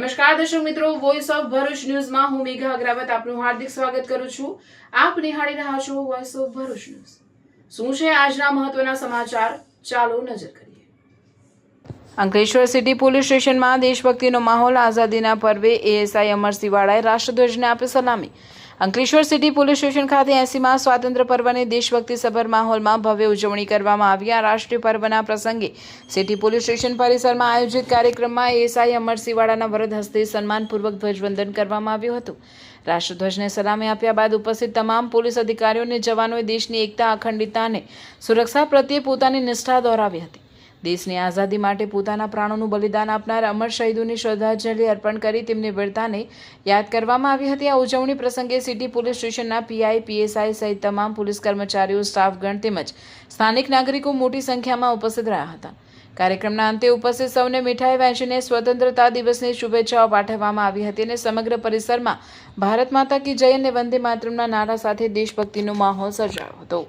નમસ્કાર દર્શક મિત્રો, વોઇસ ઓફ ભરૂચ ન્યૂઝમાં હું મેઘા અગ્રવાલ આપનું હાર્દિક સ્વાગત કરું છું। આપ નિહાળી રહ્યા છો વોઇસ ઓફ ભરૂચ ન્યૂઝ। શું છે આજના મહત્વના સમાચાર, ચાલો નજર કરીએ। અંકલેશ્વર સિટી પોલીસ સ્ટેશનમાં દેશભક્તિનો માહોલ। આઝાદીના પર્વે એએસઆઈ અમરસિંહ વાળાએ રાષ્ટ્રધ્વજને આપી સલામી। અંકલેશ્વર સિટી પોલીસ સ્ટેશન ખાતે 80મા સ્વાતંત્ર્ય પર્વની દેશભક્તિસભર માહોલમાં ભવ્ય ઉજવણી કરવામાં આવી। આ રાષ્ટ્રીય પર્વના પ્રસંગે સિટી પોલીસ સ્ટેશન પરિસરમાં આયોજિત કાર્યક્રમમાં એએસઆઈ અમરસિંહ વાળાના વરદ હસ્તે સન્માનપૂર્વક ધ્વજવંદન કરવામાં આવ્યું હતું। રાષ્ટ્રધ્વજને સલામી આપ્યા બાદ ઉપસ્થિત તમામ પોલીસ અધિકારીઓ અને જવાનોએ દેશની એકતા, અખંડિતતા અને સુરક્ષા પ્રત્યે પોતાની નિષ્ઠા દોહરાવી હતી। દેશની આઝાદી માટે પોતાના પ્રાણોનું બલિદાન આપનાર અમર શહીદોને શ્રદ્ધાંજલિ અર્પણ કરી તેમની વીરતાને યાદ કરવામાં આવી હતી। આ ઉજવણી પ્રસંગે સિટી પોલીસ સ્ટેશનના પીઆઈ, પીએસઆઈ સહિત તમામ પોલીસ કર્મચારીઓ, સ્ટાફગણ તેમજ સ્થાનિક નાગરિકો મોટી સંખ્યામાં ઉપસ્થિત રહ્યા હતા। કાર્યક્રમના અંતે ઉપસ્થિત સૌને મીઠાઈ વહેંચીને સ્વતંત્રતા દિવસની શુભેચ્છાઓ પાઠવવામાં આવી હતી અને સમગ્ર પરિસરમાં ભારત માતા કી જય અને વંદે માતરમના નારા સાથે દેશભક્તિનો માહોલ સર્જાયો હતો।